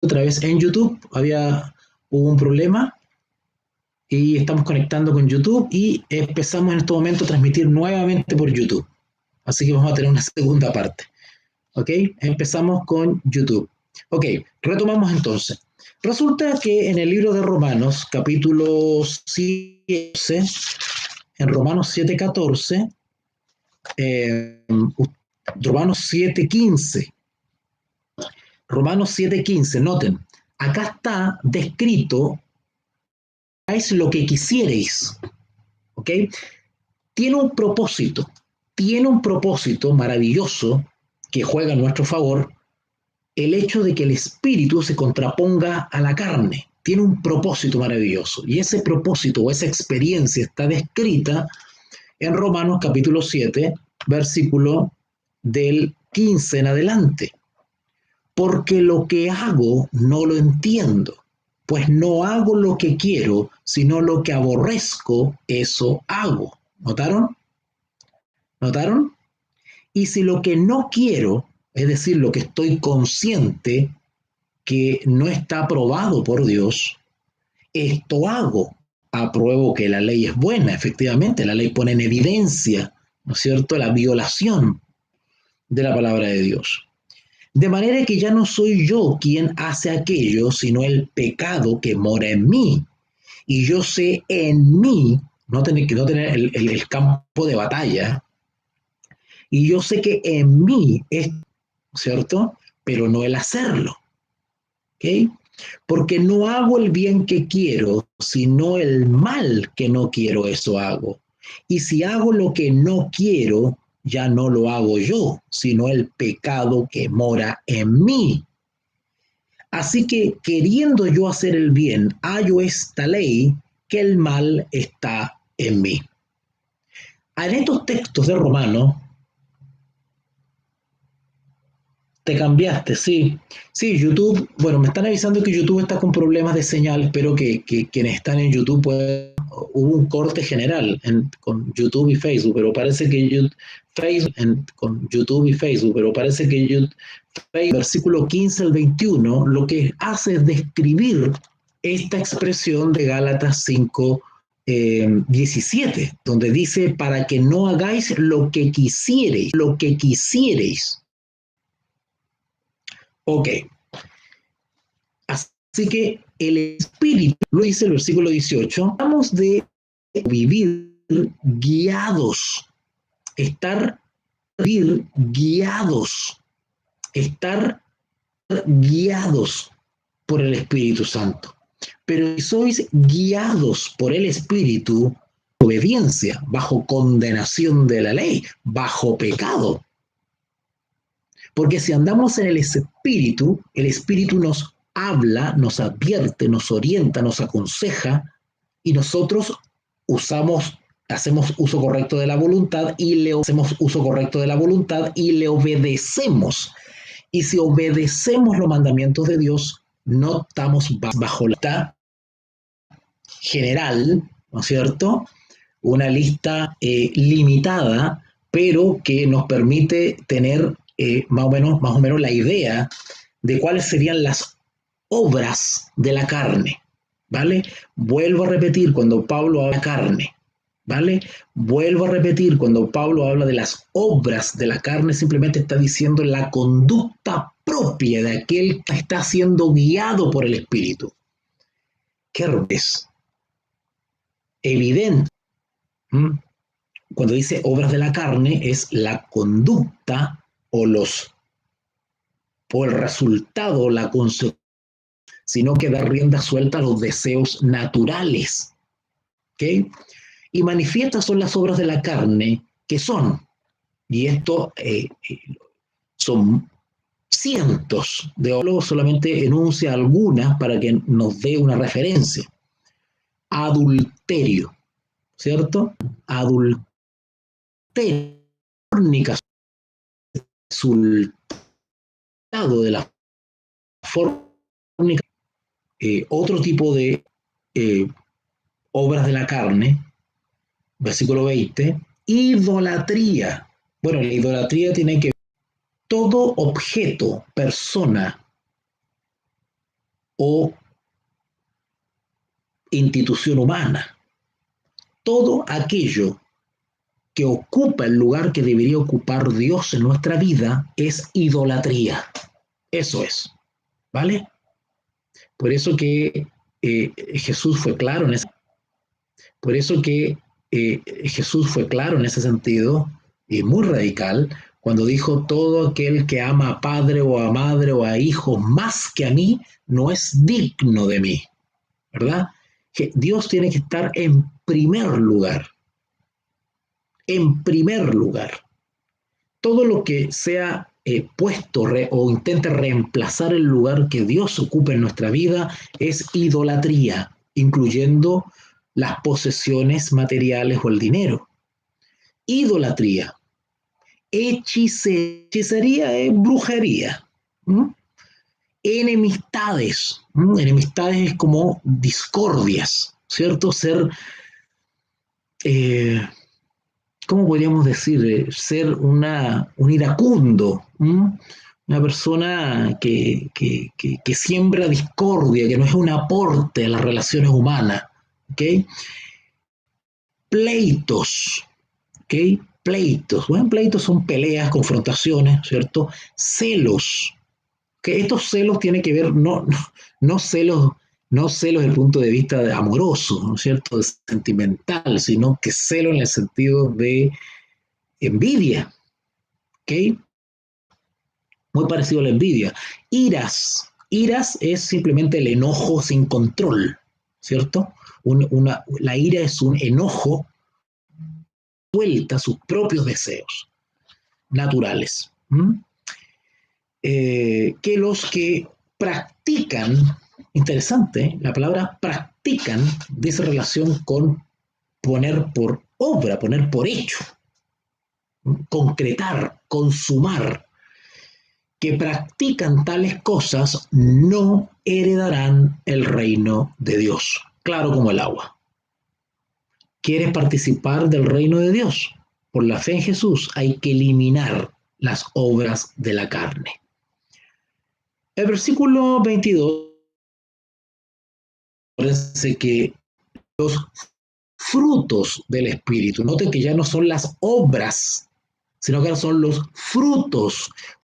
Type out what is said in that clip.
otra vez en YouTube, hubo un problema y estamos conectando con YouTube y empezamos en este momento a transmitir nuevamente por YouTube. Así que vamos a tener una segunda parte. ¿Ok? Empezamos con YouTube. Ok, retomamos entonces. Resulta que en el libro de Romanos, capítulo 7, en Romanos 7:14, eh, Romanos 7:15, Romanos 7:15, noten, acá está descrito, es lo que quisierais, ¿ok? Tiene un propósito maravilloso que juega en nuestro favor, el hecho de que el espíritu se contraponga a la carne. Tiene un propósito maravilloso. Y ese propósito o esa experiencia está descrita en Romanos capítulo 7, versículo del 15 en adelante. Porque lo que hago no lo entiendo, pues no hago lo que quiero, sino lo que aborrezco, eso hago. ¿Notaron? ¿Notaron? Y si lo que no quiero, es decir, lo que estoy consciente que no está aprobado por Dios, esto hago. Apruebo que la ley es buena, efectivamente, la ley pone en evidencia, ¿no es cierto?, la violación de la palabra de Dios. De manera que ya no soy yo quien hace aquello, sino el pecado que mora en mí. Y yo sé en mí, no tener el campo de batalla, y yo sé que en mí es, ¿cierto? Pero no el hacerlo. ¿Ok? Porque no hago el bien que quiero, sino el mal que no quiero, eso hago. Y si hago lo que no quiero, ya no lo hago yo, sino el pecado que mora en mí. Así que queriendo yo hacer el bien, hallo esta ley, que el mal está en mí. En estos textos de Romanos, te cambiaste, sí. Sí, YouTube, bueno, me están avisando que YouTube está con problemas de señal. Espero que quienes están en YouTube puedan. Hubo un corte general con YouTube y Facebook, pero parece que con YouTube y Facebook, pero parece que YouTube, versículo 15 al 21, lo que hace es describir esta expresión de Gálatas 5, 17, donde dice, para que no hagáis lo que quisiereis, lo que quisiereis. Ok, así que el espíritu, lo dice el versículo 18, vamos de vivir guiados, estar guiados, estar guiados por el Espíritu Santo. Pero si sois guiados por el Espíritu, obediencia, bajo condenación de la ley, bajo pecado. Porque si andamos en el Espíritu nos habla, nos advierte, nos orienta, nos aconseja, y nosotros hacemos uso correcto de la voluntad y le obedecemos. Y si obedecemos los mandamientos de Dios, no estamos bajo la lista general, ¿no es cierto? Una lista limitada, pero que nos permite tener más o menos la idea de cuáles serían las obras de la carne, ¿vale? Vuelvo a repetir, cuando Pablo habla de carne, ¿vale? Vuelvo a repetir, cuando Pablo habla de las obras de la carne, simplemente está diciendo la conducta propia de aquel que está siendo guiado por el Espíritu. ¿Qué es evidente? ¿Mm? Cuando dice obras de la carne, es la conducta o el resultado, la consecuencia, sino que da rienda suelta a los deseos naturales. ¿Ok? Y manifiestas son las obras de la carne que son, y esto son cientos de obras, solamente enuncia algunas para que nos dé una referencia. Adulterio, ¿cierto? Adulterio, fornicación, resultado de la fornicación, otro tipo de obras de la carne, versículo 20, idolatría. Bueno, la idolatría tiene que ver todo objeto, persona, o institución humana. Todo aquello que ocupa el lugar que debería ocupar Dios en nuestra vida es idolatría. Eso es, ¿vale? Por eso que Jesús fue claro en ese, por eso que Jesús fue claro en ese sentido y muy radical cuando dijo: todo aquel que ama a padre o a madre o a hijo más que a mí no es digno de mí, ¿verdad? Que Dios tiene que estar en primer lugar, en primer lugar. Todo lo que sea puesto o intente reemplazar el lugar que Dios ocupa en nuestra vida es idolatría, incluyendo las posesiones materiales o el dinero. Idolatría. Hechicería es brujería. ¿Mm? Enemistades. ¿Mm? Enemistades es como discordias, ¿cierto? Ser, eh, ¿cómo podríamos decir? Ser un iracundo. Una persona que siembra discordia, que no es un aporte a las relaciones humanas. ¿Ok? Pleitos. ¿Ok? Pleitos. Bueno, pleitos son peleas, confrontaciones, ¿cierto? Celos. Que estos celos tienen que ver, no celos, no celos desde el punto de vista amoroso, ¿no es cierto?, de sentimental, sino que celos en el sentido de envidia, ¿ok? Muy parecido a la envidia. Iras es simplemente el enojo sin control, ¿cierto? La ira es un enojo suelta sus propios deseos naturales. Que los que practican, interesante, la palabra practican dice relación con poner por obra, poner por hecho, concretar, consumar, que practican tales cosas no heredarán el reino de Dios, claro como el agua. ¿Quieres participar del reino de Dios? Por la fe en Jesús hay que eliminar las obras de la carne. El versículo 22 parece que los frutos del Espíritu, noten que ya no son las obras, sino que son los frutos.